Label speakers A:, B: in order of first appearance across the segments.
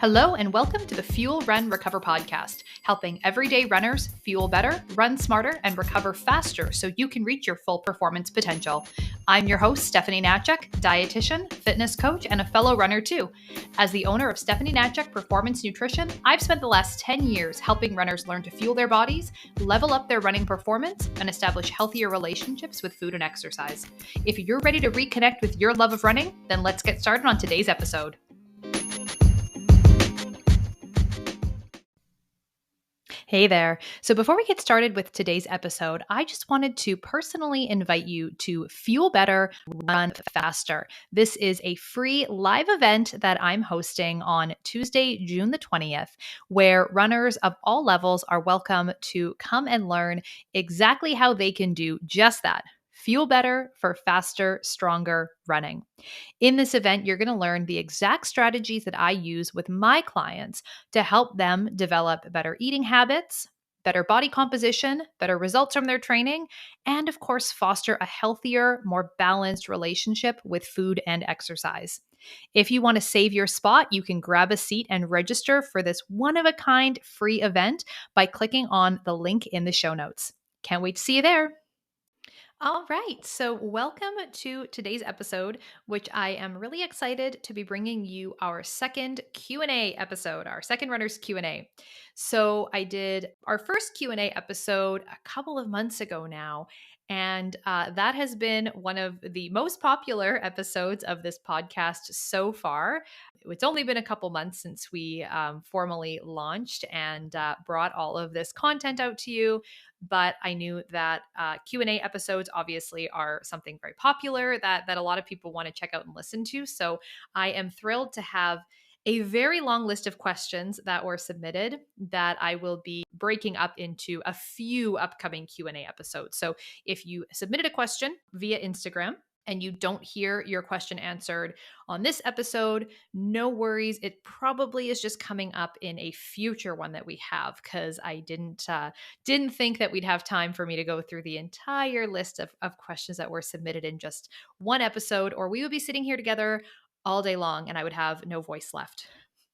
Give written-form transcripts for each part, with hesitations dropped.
A: Hello and welcome to the Fuel, Run, Recover podcast, helping everyday runners fuel better, run smarter, and recover faster so you can reach your full performance potential. I'm your host, Stephanie Natchek, dietitian, fitness coach, and a fellow runner too. As the owner of Stephanie Natchek Performance Nutrition, I've spent the last 10 years helping runners learn to fuel their bodies, level up their running performance, and establish healthier relationships with food and exercise. If you're ready to reconnect with your love of running, then let's get started on today's episode. Hey there. So before we get started with today's episode, I just wanted to personally invite you to Fuel Better, Run Faster. This is a free live event that I'm hosting on Tuesday, June the 20th, where runners of all levels are welcome to come and learn exactly how they can do just that. Fuel better for faster, stronger running. In this event, you're going to learn the exact strategies that I use with my clients to help them develop better eating habits, better body composition, better results from their training, and of course, foster a healthier, more balanced relationship with food and exercise. If you want to save your spot, you can grab a seat and register for this one-of-a-kind free event by clicking on the link in the show notes. Can't wait to see you there. All right, so welcome to today's episode, which I am really excited to be bringing you our second Q&A episode, our second runner's Q&A. So I did our first Q&A episode a couple of months ago now, and that has been one of the most popular episodes of this podcast so far. It's only been a couple months since we formally launched and brought all of this content out to you. But I knew that Q&A episodes obviously are something very popular that a lot of people want to check out and listen to. So I am thrilled to have a very long list of questions that were submitted that I will be breaking up into a few upcoming Q&A episodes. So if you submitted a question via Instagram, and you don't hear your question answered on this episode, no worries. It probably is just coming up in a future one that we have, because I didn't think that we'd have time for me to go through the entire list of questions that were submitted in just one episode, or we would be sitting here together all day long and I would have no voice left.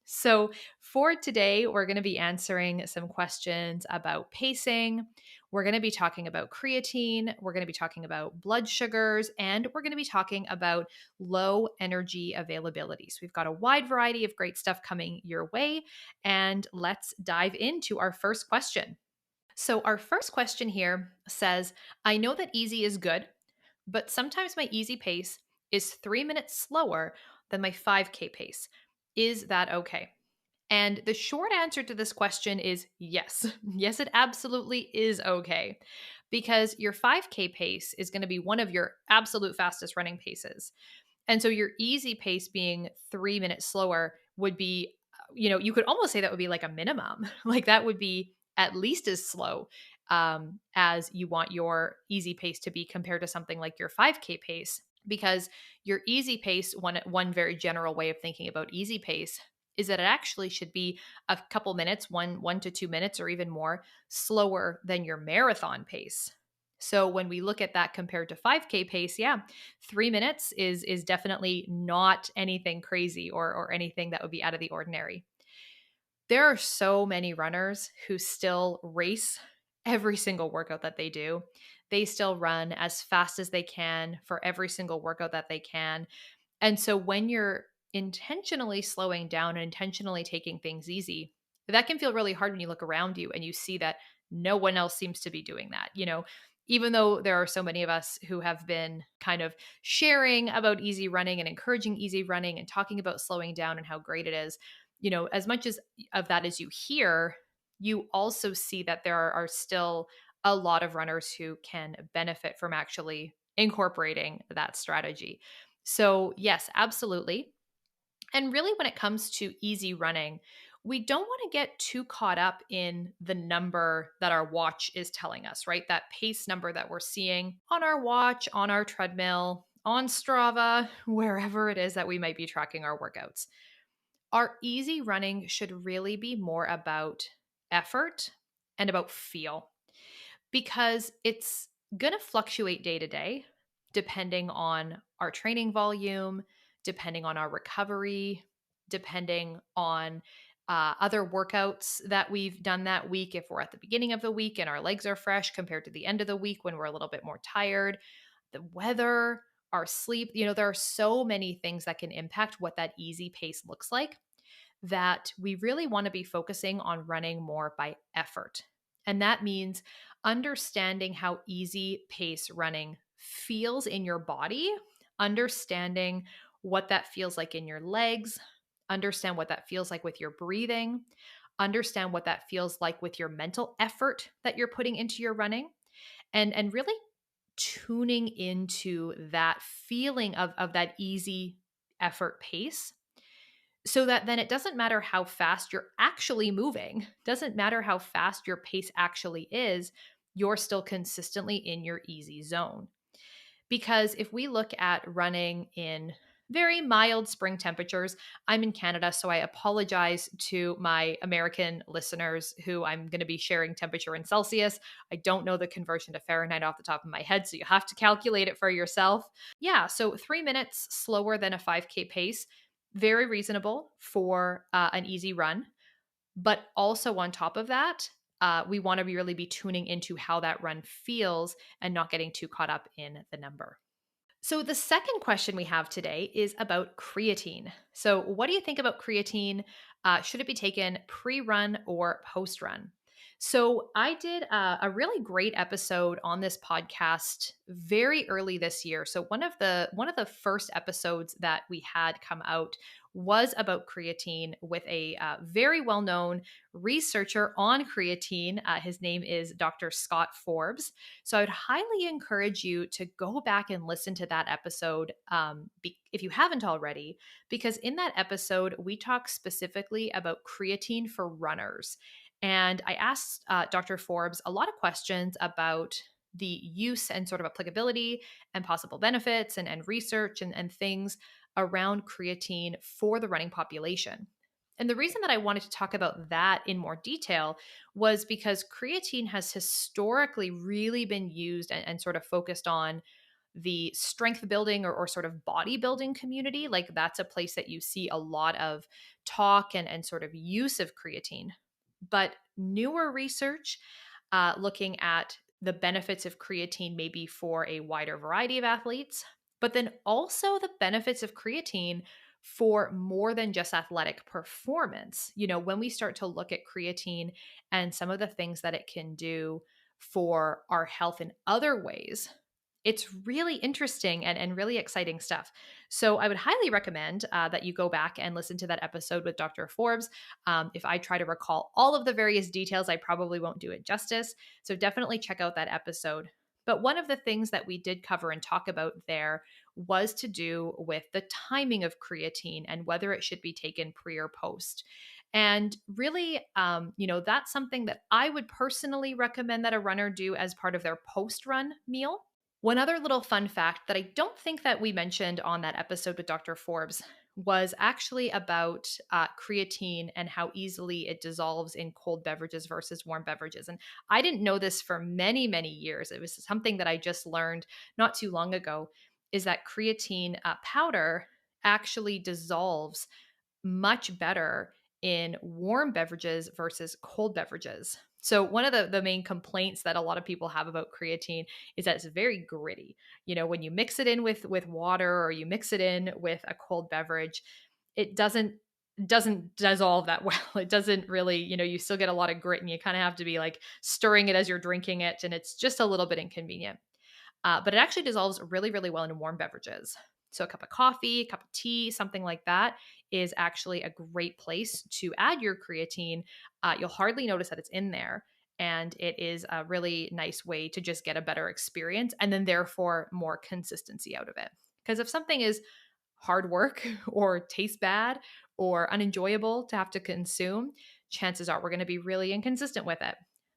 A: So for today, we're going to be answering some questions about pacing. We're going to be talking about creatine. We're going to be talking about blood sugars, and we're going to be talking about low energy availability. So we've got a wide variety of great stuff coming your way, and let's dive into our first question. So our first question here says, I know that easy is good, but sometimes my easy pace is 3 minutes slower than my 5K pace. Is that okay? And the short answer to this question is yes. Yes, it absolutely is okay, because your 5K pace is going to be one of your absolute fastest running paces. And so your easy pace being 3 minutes slower would be, you could almost say that would be like a minimum. Like that would be at least as slow as you want your easy pace to be compared to something like your 5K pace. Because your easy pace, one very general way of thinking about easy pace is that it actually should be a couple minutes, 1 to 2 minutes or even more slower than your marathon pace. So when we look at that compared to 5K pace, 3 minutes is definitely not anything crazy or anything that would be out of the ordinary. There are so many runners who still race every single workout that they do. They still run as fast as they can for every single workout that they can. And so when you're intentionally slowing down and intentionally taking things easy, that can feel really hard when you look around you and you see that no one else seems to be doing that. Even though there are so many of us who have been kind of sharing about easy running and encouraging easy running and talking about slowing down and how great it is, as much as of that as you hear, you also see that there are still a lot of runners who can benefit from actually incorporating that strategy. So yes, absolutely. And really, when it comes to easy running, we don't want to get too caught up in the number that our watch is telling us, right? That pace number that we're seeing on our watch, on our treadmill, on Strava, wherever it is that we might be tracking our workouts. Our easy running should really be more about effort and about feel, because it's going to fluctuate day to day depending on our training volume, depending on our recovery, depending on other workouts that we've done that week. If we're at the beginning of the week and our legs are fresh compared to the end of the week when we're a little bit more tired, the weather, our sleep, there are so many things that can impact what that easy pace looks like, that we really want to be focusing on running more by effort. And that means understanding how easy pace running feels in your body, understanding what that feels like in your legs, understand what that feels like with your breathing, understand what that feels like with your mental effort that you're putting into your running, and really tuning into that feeling of that easy effort pace, so that then it doesn't matter how fast you're actually moving, doesn't matter how fast your pace actually is, you're still consistently in your easy zone. Because if we look at running in very mild spring temperatures, I'm in Canada, so I apologize to my American listeners who I'm going to be sharing temperature in Celsius. I don't know the conversion to Fahrenheit off the top of my head, so you have to calculate it for yourself. Yeah, so 3 minutes slower than a 5K pace, very reasonable for an easy run. But also on top of that, we want to really be tuning into how that run feels and not getting too caught up in the number. So, the second question we have today is about creatine. So, what do you think about creatine? Should it be taken pre run or post run? So, I did a really great episode on this podcast very early this year. So, one of the first episodes that we had come out was about creatine with a very well known researcher on creatine. His name is Dr. Scott Forbes. So I would highly encourage you to go back and listen to that episode if you haven't already, because in that episode, we talk specifically about creatine for runners. And I asked Dr. Forbes a lot of questions about the use and sort of applicability and possible benefits and research and things around creatine for the running population. And the reason that I wanted to talk about that in more detail was because creatine has historically really been used and sort of focused on the strength building or sort of bodybuilding community. Like that's a place that you see a lot of talk and sort of use of creatine. But newer research looking at the benefits of creatine maybe for a wider variety of athletes, but then also the benefits of creatine for more than just athletic performance. When we start to look at creatine and some of the things that it can do for our health in other ways, it's really interesting and really exciting stuff. So I would highly recommend that you go back and listen to that episode with Dr. Forbes. If I try to recall all of the various details, I probably won't do it justice. So definitely check out that episode. But one of the things that we did cover and talk about there was to do with the timing of creatine and whether it should be taken pre or post. And really, that's something that I would personally recommend that a runner do as part of their post run meal. One other little fun fact that I don't think that we mentioned on that episode with Dr. Forbes was actually about creatine and how easily it dissolves in cold beverages versus warm beverages. And I didn't know this for many, many years. It was something that I just learned not too long ago, is that creatine powder actually dissolves much better in warm beverages versus cold beverages. So one of the main complaints that a lot of people have about creatine is that it's very gritty. When you mix it in with water or you mix it in with a cold beverage, it doesn't dissolve that well. It doesn't really, you still get a lot of grit and you kind of have to be like stirring it as you're drinking it, and it's just a little bit inconvenient. But it actually dissolves really, really well in warm beverages. So a cup of coffee, a cup of tea, something like that is actually a great place to add your creatine. You'll hardly notice that it's in there. And it is a really nice way to just get a better experience and then therefore more consistency out of it. Because if something is hard work or tastes bad or unenjoyable to have to consume, chances are we're going to be really inconsistent with it.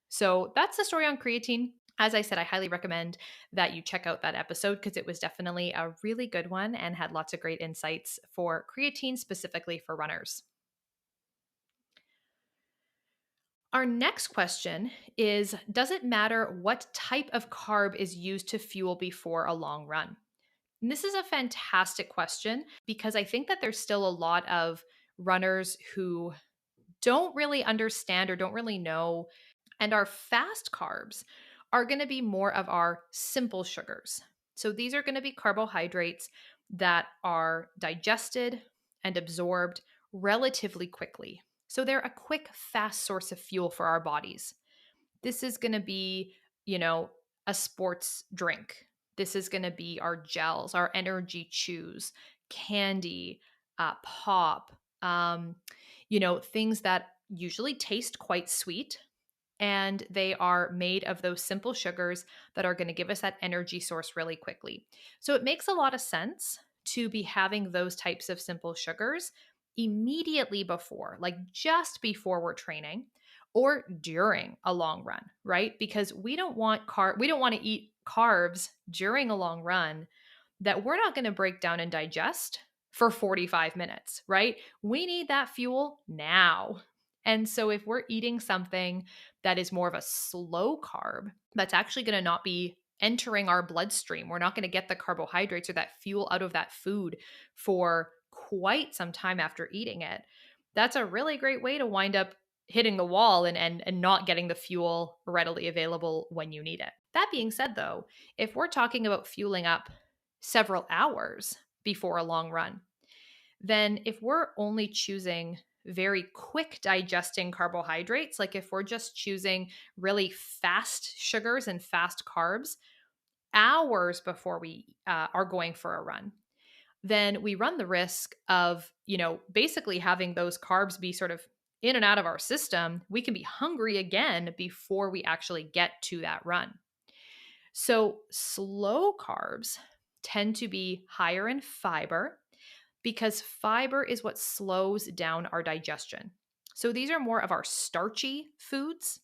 A: So that's the story on creatine. As I said, I highly recommend that you check out that episode because it was definitely a really good one and had lots of great insights for creatine specifically for runners. Our next question is, does it matter what type of carb is used to fuel before a long run? And this is a fantastic question because I think that there's still a lot of runners who don't really understand or don't really know. And our fast carbs are going to be more of our simple sugars. So these are going to be carbohydrates that are digested and absorbed relatively quickly. So they're a quick, fast source of fuel for our bodies. This is going to be, you know, a sports drink. This is going to be our gels, our energy chews, candy, pop, things that usually taste quite sweet, and they are made of those simple sugars that are going to give us that energy source really quickly. So it makes a lot of sense to be having those types of simple sugars immediately before, like just before we're training or during a long run, right? Because we don't want to eat carbs during a long run that we're not going to break down and digest for 45 minutes, right? We need that fuel now. And so if we're eating something that is more of a slow carb, that's actually going to not be entering our bloodstream. We're not going to get the carbohydrates or that fuel out of that food for quite some time after eating it. That's a really great way to wind up hitting the wall and not getting the fuel readily available when you need it. That being said, though, if we're talking about fueling up several hours before a long run, then if we're only choosing very quick digesting carbohydrates, like if we're just choosing really fast sugars and fast carbs hours before we are going for a run, then we run the risk of, basically having those carbs be sort of in and out of our system. We can be hungry again before we actually get to that run. So slow carbs tend to be higher in fiber because fiber is what slows down our digestion. So these are more of our starchy foods,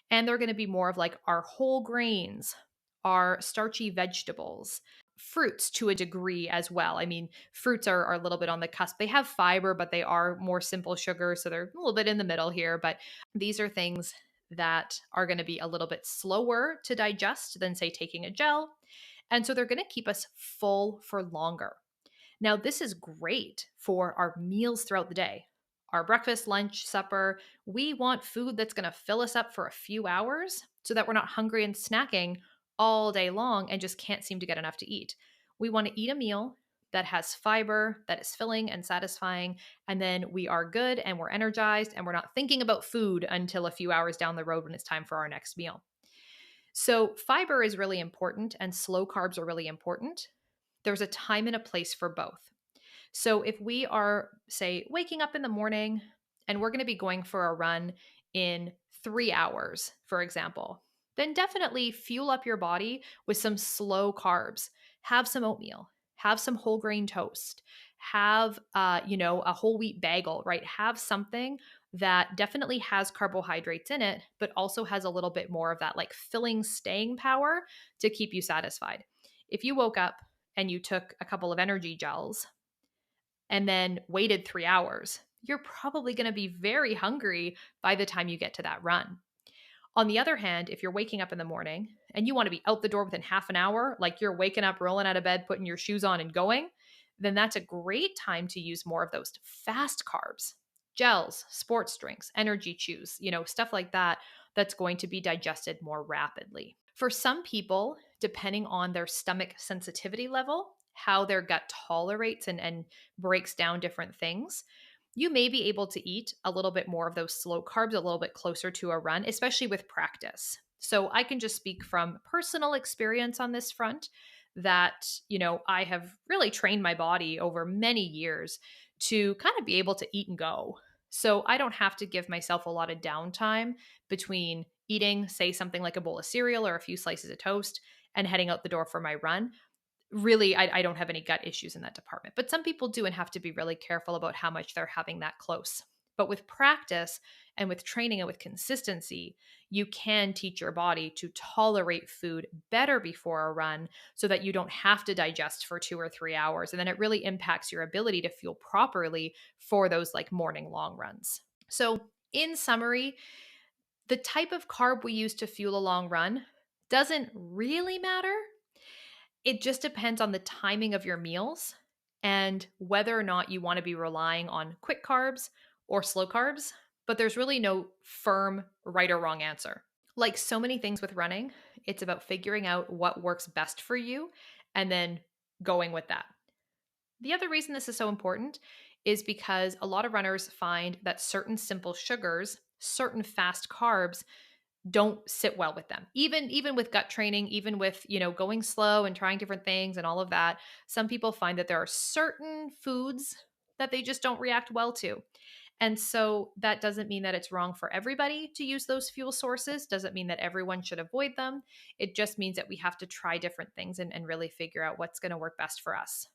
A: and they're going to be more of like our whole grains, our starchy vegetables, fruits to a degree as well. I mean, fruits are a little bit on the cusp. They have fiber, but they are more simple sugar. So they're a little bit in the middle here. But these are things that are going to be a little bit slower to digest than, say, taking a gel. And so they're going to keep us full for longer. Now, this is great for our meals throughout the day. Our breakfast, lunch, supper, we want food that's going to fill us up for a few hours so that we're not hungry and snacking all day long and just can't seem to get enough to eat. We want to eat a meal that has fiber, that is filling and satisfying, and then we are good and we're energized and we're not thinking about food until a few hours down the road when it's time for our next meal. So, fiber is really important and slow carbs are really important. There's a time and a place for both. So if we are, say, waking up in the morning and we're going to be going for a run in 3 hours, for example, then definitely fuel up your body with some slow carbs. Have some oatmeal, have some whole grain toast, have, a whole wheat bagel, right? Have something that definitely has carbohydrates in it, but also has a little bit more of that like filling staying power to keep you satisfied. If you woke up and you took a couple of energy gels and then waited 3 hours, you're probably going to be very hungry by the time you get to that run. On the other hand, if you're waking up in the morning and you want to be out the door within half an hour, like you're waking up, rolling out of bed, putting your shoes on and going, then that's a great time to use more of those fast carbs, gels, sports drinks, energy chews, stuff like that, that's going to be digested more rapidly. For some people, depending on their stomach sensitivity level, how their gut tolerates and breaks down different things, you may be able to eat a little bit more of those slow carbs a little bit closer to a run, especially with practice. So I can just speak from personal experience on this front that, I have really trained my body over many years to kind of be able to eat and go. So I don't have to give myself a lot of downtime between eating, say, something like a bowl of cereal or a few slices of toast and heading out the door for my run. Really, I don't have any gut issues in that department. But some people do and have to be really careful about how much they're having that close. But with practice and with training and with consistency, you can teach your body to tolerate food better before a run so that you don't have to digest for 2 or 3 hours. And then it really impacts your ability to fuel properly for those like morning long runs. So, in summary, the type of carb we use to fuel a long run doesn't really matter. It just depends on the timing of your meals and whether or not you want to be relying on quick carbs or slow carbs, but there's really no firm right or wrong answer. Like so many things with running, it's about figuring out what works best for you and then going with that. The other reason this is so important is because a lot of runners find that certain simple sugars, certain fast carbs don't sit well with them. Even with gut training, even with, going slow and trying different things and all of that, some people find that there are certain foods that they just don't react well to. And so that doesn't mean that it's wrong for everybody to use those fuel sources, doesn't mean that everyone should avoid them. It just means that we have to try different things and really figure out what's going to work best for us.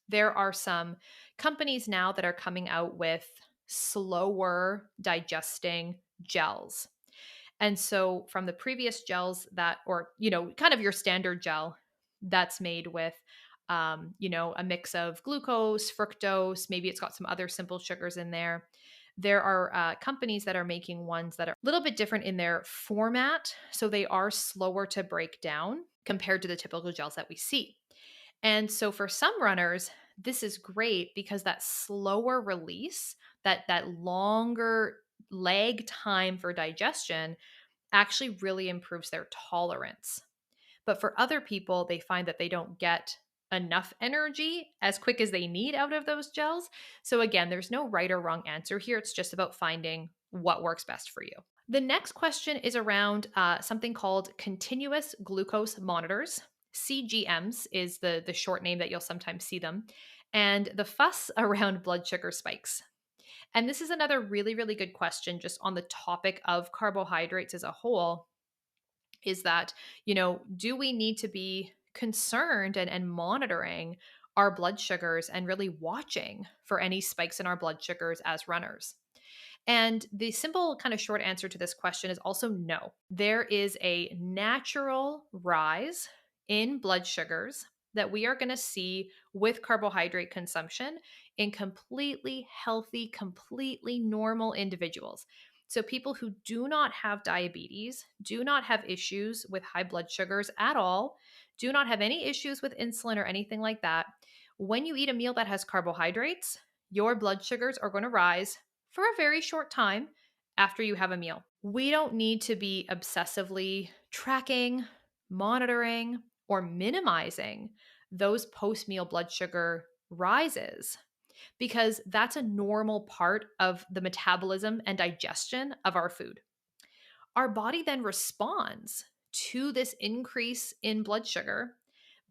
A: There are some companies now that are coming out with slower digesting gels. And so from the previous gels that, or, kind of your standard gel that's made with, a mix of glucose, fructose, maybe it's got some other simple sugars in there. There are companies that are making ones that are a little bit different in their format. So they are slower to break down compared to the typical gels that we see. And so for some runners, this is great because that slower release, that longer lag time for digestion actually really improves their tolerance. But for other people, they find that they don't get enough energy as quick as they need out of those gels. So again, there's no right or wrong answer here. It's just about finding what works best for you. The next question is around something called continuous glucose monitors. CGMs is the short name that you'll sometimes see them, and the fuss around blood sugar spikes. And this is another really, really good question just on the topic of carbohydrates as a whole, is that, do we need to be concerned and monitoring our blood sugars and really watching for any spikes in our blood sugars as runners? And the simple kind of short answer to this question is also no. There is a natural rise in blood sugars that we are going to see with carbohydrate consumption in completely healthy, completely normal individuals. So, people who do not have diabetes, do not have issues with high blood sugars at all, do not have any issues with insulin or anything like that. When you eat a meal that has carbohydrates, your blood sugars are going to rise for a very short time after you have a meal. We don't need to be obsessively tracking, monitoring, or minimizing those post meal blood sugar rises because that's a normal part of the metabolism and digestion of our food. Our body then responds to this increase in blood sugar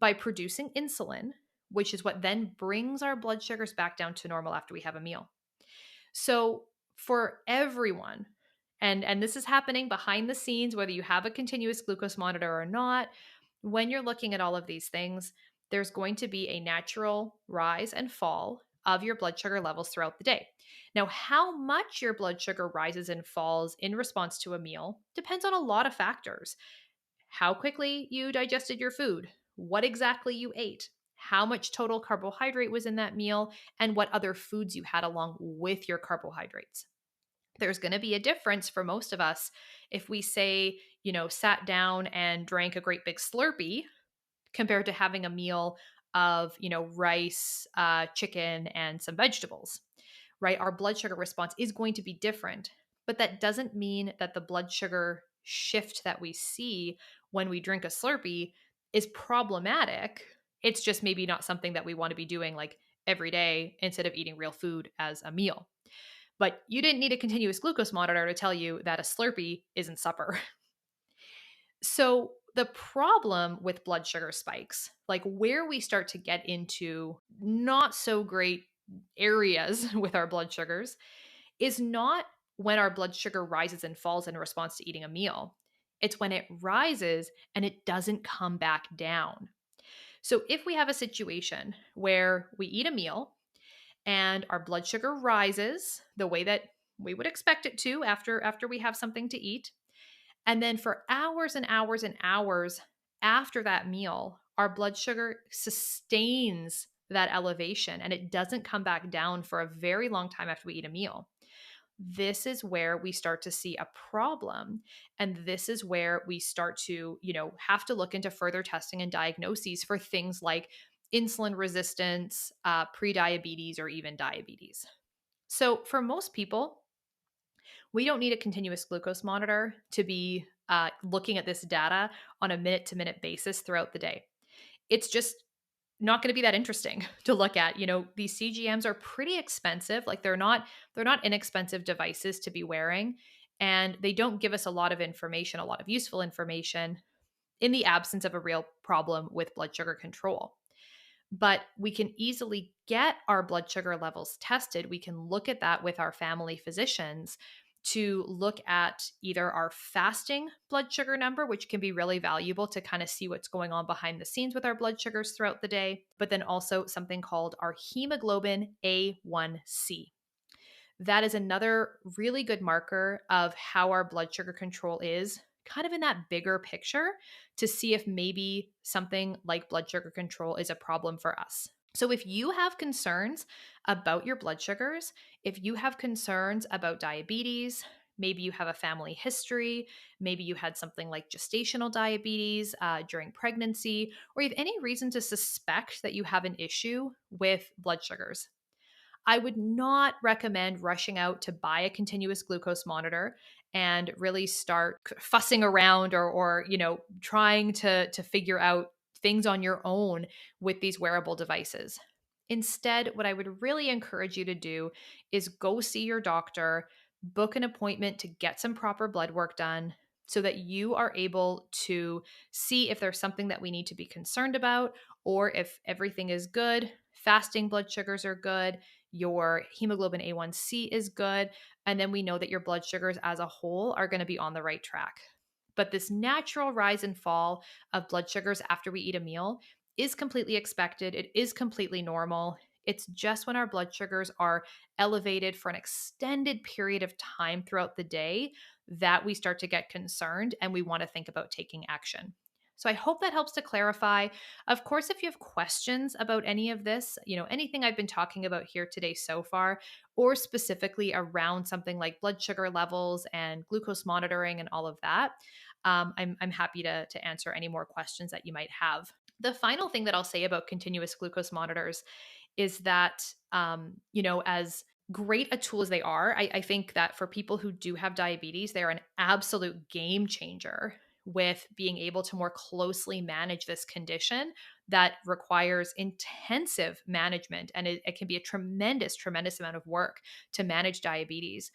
A: by producing insulin, which is what then brings our blood sugars back down to normal after we have a meal. So for everyone, and this is happening behind the scenes, whether you have a continuous glucose monitor or not, when you're looking at all of these things, there's going to be a natural rise and fall of your blood sugar levels throughout the day. Now, how much your blood sugar rises and falls in response to a meal depends on a lot of factors. How quickly you digested your food, what exactly you ate, how much total carbohydrate was in that meal, and what other foods you had along with your carbohydrates. There's going to be a difference for most of us if we say, sat down and drank a great big Slurpee compared to having a meal of, rice, chicken, and some vegetables, right? Our blood sugar response is going to be different, but that doesn't mean that the blood sugar shift that we see when we drink a Slurpee is problematic. It's just maybe not something that we want to be doing like every day instead of eating real food as a meal. But you didn't need a continuous glucose monitor to tell you that a Slurpee isn't supper. So the problem with blood sugar spikes, like where we start to get into not so great areas with our blood sugars, is not when our blood sugar rises and falls in response to eating a meal. It's when it rises and it doesn't come back down. So if we have a situation where we eat a meal and our blood sugar rises the way that we would expect it to after we have something to eat, and then for hours and hours and hours after that meal, our blood sugar sustains that elevation and it doesn't come back down for a very long time after we eat a meal. This is where we start to see a problem. And this is where we start to, have to look into further testing and diagnoses for things like insulin resistance, prediabetes, or even diabetes. So, for most people, we don't need a continuous glucose monitor to be looking at this data on a minute to minute basis throughout the day. It's just not going to be that interesting to look at. These CGMs are pretty expensive. Like they're not inexpensive devices to be wearing, and they don't give us a lot of information, a lot of useful information in the absence of a real problem with blood sugar control. But we can easily get our blood sugar levels tested. We can look at that with our family physicians to look at either our fasting blood sugar number, which can be really valuable to kind of see what's going on behind the scenes with our blood sugars throughout the day, but then also something called our hemoglobin A1C. That is another really good marker of how our blood sugar control is, kind of in that bigger picture, to see if maybe something like blood sugar control is a problem for us. So, if you have concerns about your blood sugars, if you have concerns about diabetes, maybe you have a family history, maybe you had something like gestational diabetes during pregnancy, or you have any reason to suspect that you have an issue with blood sugars, I would not recommend rushing out to buy a continuous glucose monitor and really start fussing around or trying to figure out things on your own with these wearable devices. Instead, what I would really encourage you to do is go see your doctor, book an appointment to get some proper blood work done so that you are able to see if there's something that we need to be concerned about, or if everything is good, fasting blood sugars are good, your hemoglobin A1C is good, and then we know that your blood sugars as a whole are going to be on the right track. But this natural rise and fall of blood sugars after we eat a meal is completely expected. It is completely normal. It's just when our blood sugars are elevated for an extended period of time throughout the day that we start to get concerned and we want to think about taking action. So I hope that helps to clarify. Of course, if you have questions about any of this, anything I've been talking about here today so far, or specifically around something like blood sugar levels and glucose monitoring and all of that, I'm happy to answer any more questions that you might have. The final thing that I'll say about continuous glucose monitors is that, as great a tool as they are, I think that for people who do have diabetes, they're an absolute game changer with being able to more closely manage this condition that requires intensive management. And it can be a tremendous, tremendous amount of work to manage diabetes.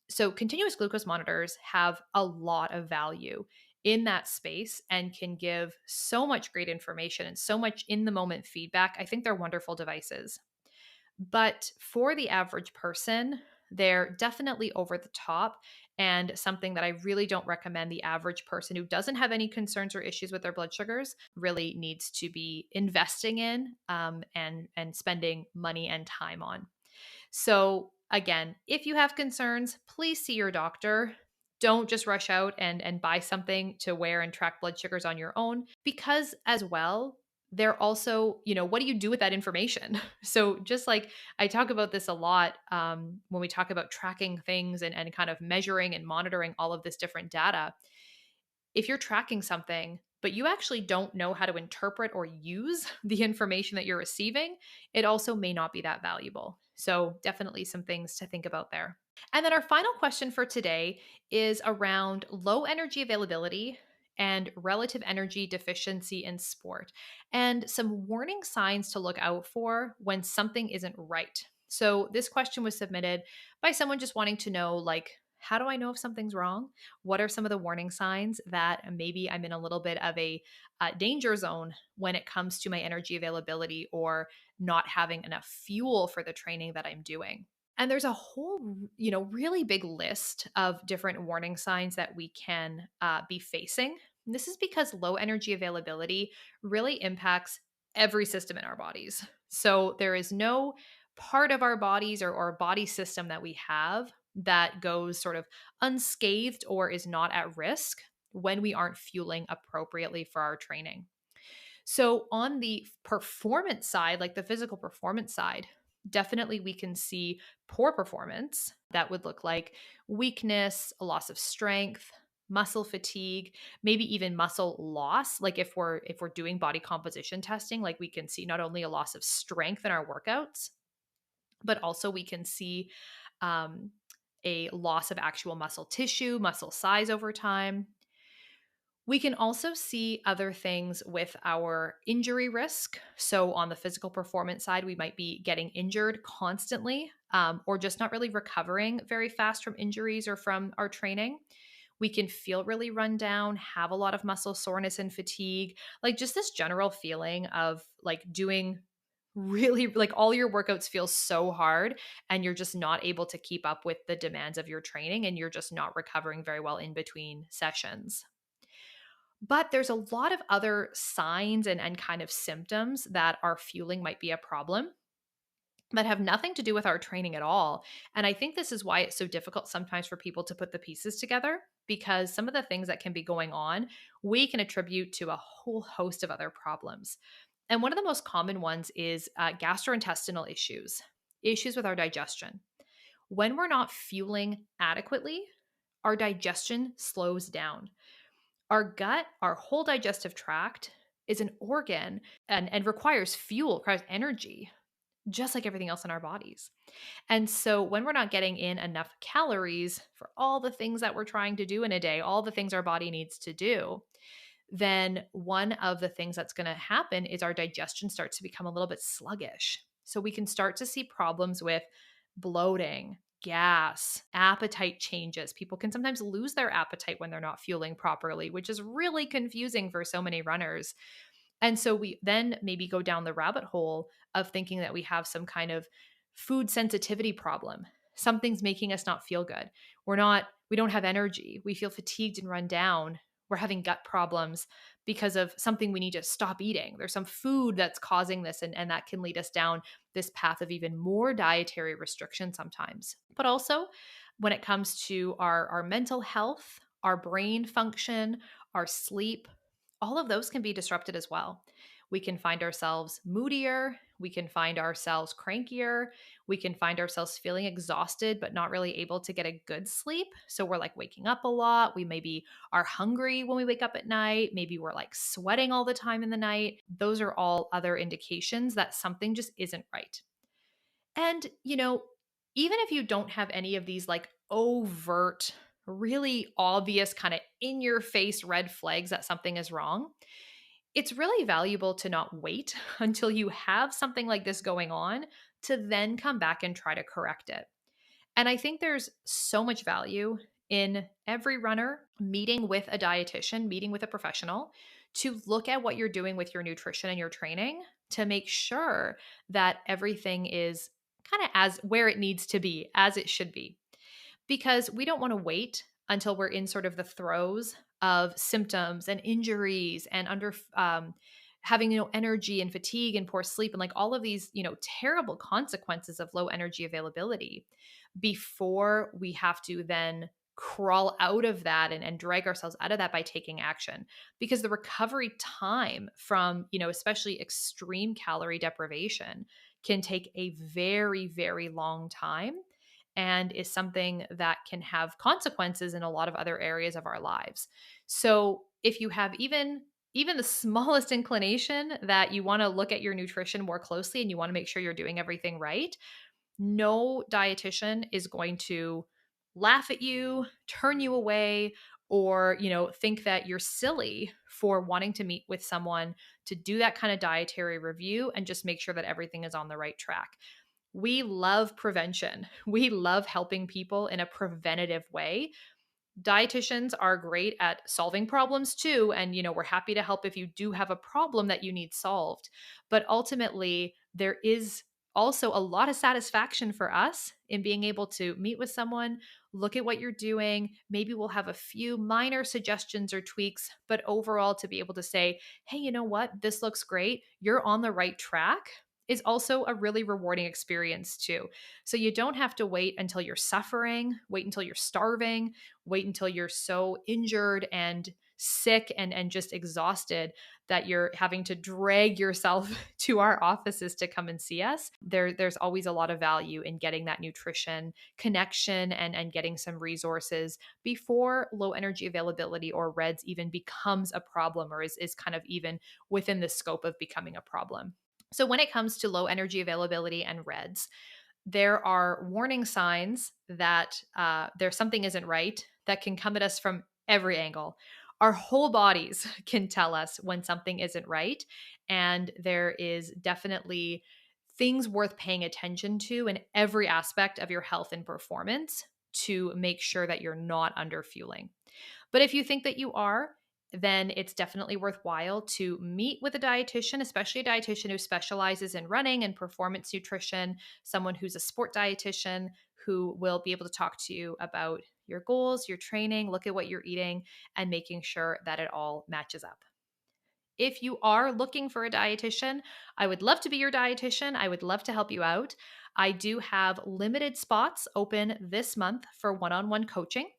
A: So, continuous glucose monitors have a lot of value in that space and can give so much great information and so much in the moment feedback. I think they're wonderful devices. But for the average person, they're definitely over the top and something that I really don't recommend the average person who doesn't have any concerns or issues with their blood sugars really needs to be investing in and spending money and time on. So, again, if you have concerns, please see your doctor. Don't just rush out and buy something to wear and track blood sugars on your own, because as well, they're also, what do you do with that information? So, just like I talk about this a lot when we talk about tracking things and kind of measuring and monitoring all of this different data, if you're tracking something, but you actually don't know how to interpret or use the information that you're receiving, it also may not be that valuable. So, definitely some things to think about there. And then our final question for today is around low energy availability and relative energy deficiency in sport, and some warning signs to look out for when something isn't right. So, this question was submitted by someone just wanting to know, like, how do I know if something's wrong? What are some of the warning signs that maybe I'm in a little bit of a danger zone when it comes to my energy availability or not having enough fuel for the training that I'm doing? And there's a whole, really big list of different warning signs that we can be facing. And this is because low energy availability really impacts every system in our bodies. So there is no part of our bodies or body system that we have that goes sort of unscathed or is not at risk when we aren't fueling appropriately for our training. So, on the performance side, like the physical performance side, definitely we can see poor performance. That would look like weakness, a loss of strength, muscle fatigue, maybe even muscle loss. Like if we're doing body composition testing, like we can see not only a loss of strength in our workouts, but also we can see um, a loss of actual muscle tissue, muscle size over time. We can also see other things with our injury risk. So, on the physical performance side, we might be getting injured constantly or just not really recovering very fast from injuries or from our training. We can feel really run down, have a lot of muscle soreness and fatigue, like just this general feeling of like doing really like all your workouts feel so hard and you're just not able to keep up with the demands of your training and you're just not recovering very well in between sessions. But there's a lot of other signs and kind of symptoms that our fueling might be a problem that have nothing to do with our training at all. And I think this is why it's so difficult sometimes for people to put the pieces together because some of the things that can be going on, we can attribute to a whole host of other problems. And one of the most common ones is gastrointestinal issues, issues with our digestion. When we're not fueling adequately, our digestion slows down. Our gut, our whole digestive tract, is an organ and requires fuel, requires energy, just like everything else in our bodies. And so when we're not getting in enough calories for all the things that we're trying to do in a day, all the things our body needs to do, then one of the things that's going to happen is our digestion starts to become a little bit sluggish. So we can start to see problems with bloating, gas, appetite changes. People can sometimes lose their appetite when they're not fueling properly, which is really confusing for so many runners. And so we then maybe go down the rabbit hole of thinking that we have some kind of food sensitivity problem. Something's making us not feel good. We don't have energy. We feel fatigued and run down. We're having gut problems because of something we need to stop eating. There's some food that's causing this, and that can lead us down this path of even more dietary restriction sometimes. But also, when it comes to our mental health, our brain function, our sleep, all of those can be disrupted as well. We can find ourselves moodier. We can find ourselves crankier. We can find ourselves feeling exhausted, but not really able to get a good sleep. So we're like waking up a lot. We maybe are hungry when we wake up at night. Maybe we're like sweating all the time in the night. Those are all other indications that something just isn't right. And, even if you don't have any of these like overt, really obvious, kind of in your face red flags that something is wrong, it's really valuable to not wait until you have something like this going on to then come back and try to correct it. And I think there's so much value in every runner meeting with a dietitian, meeting with a professional to look at what you're doing with your nutrition and your training to make sure that everything is kind of as where it needs to be, as it should be. Because we don't want to wait until we're in sort of the throes of symptoms and injuries and under having energy and fatigue and poor sleep and like all of these terrible consequences of low energy availability before we have to then crawl out of that and drag ourselves out of that by taking action, because the recovery time from especially extreme calorie deprivation can take a very, very long time and is something that can have consequences in a lot of other areas of our lives. So if you have even the smallest inclination that you want to look at your nutrition more closely and you want to make sure you're doing everything right, no dietitian is going to laugh at you, turn you away, or think that you're silly for wanting to meet with someone to do that kind of dietary review and just make sure that everything is on the right track. We love prevention. We love helping people in a preventative way. Dietitians are great at solving problems too. And, we're happy to help if you do have a problem that you need solved. But ultimately, there is also a lot of satisfaction for us in being able to meet with someone, look at what you're doing. Maybe we'll have a few minor suggestions or tweaks, but overall to be able to say, hey, you know what? This looks great. You're on the right track. is also a really rewarding experience too. So you don't have to wait until you're suffering, wait until you're starving, wait until you're so injured and sick and just exhausted that you're having to drag yourself to our offices to come and see us. There's always a lot of value in getting that nutrition connection and getting some resources before low energy availability or REDS even becomes a problem or is kind of even within the scope of becoming a problem. So when it comes to low energy availability and REDS, there are warning signs that there's something isn't right that can come at us from every angle. Our whole bodies can tell us when something isn't right. And there is definitely things worth paying attention to in every aspect of your health and performance to make sure that you're not underfueling. But if you think that you are, then it's definitely worthwhile to meet with a dietitian, especially a dietitian who specializes in running and performance nutrition, someone who's a sport dietitian who will be able to talk to you about your goals, your training, look at what you're eating, and making sure that it all matches up. If you are looking for a dietitian, I would love to be your dietitian. I would love to help you out. I do have limited spots open this month for one-on-one coaching.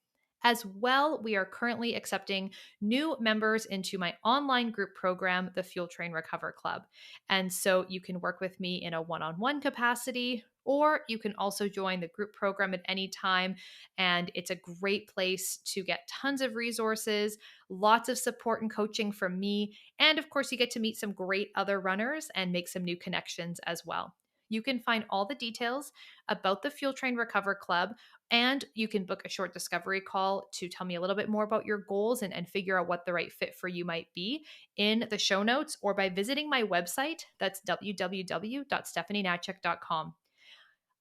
A: As well, we are currently accepting new members into my online group program, the Fuel Train Recover Club. And so you can work with me in a one-on-one capacity, or you can also join the group program at any time. And it's a great place to get tons of resources, lots of support and coaching from me. And of course, you get to meet some great other runners and make some new connections as well. You can find all the details about the Fuel Train Recover Club, and you can book a short discovery call to tell me a little bit more about your goals and figure out what the right fit for you might be in the show notes or by visiting my website. That's www.stephanienatchek.com.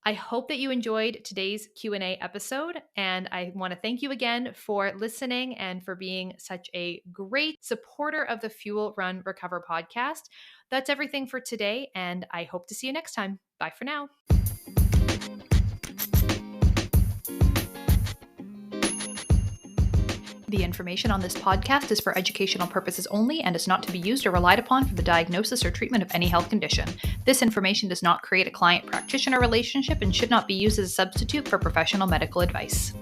A: I hope that you enjoyed today's Q&A episode, and I want to thank you again for listening and for being such a great supporter of the Fuel Run Recover podcast. That's everything for today, and I hope to see you next time. Bye for now. The information on this podcast is for educational purposes only and is not to be used or relied upon for the diagnosis or treatment of any health condition. This information does not create a client-practitioner relationship and should not be used as a substitute for professional medical advice.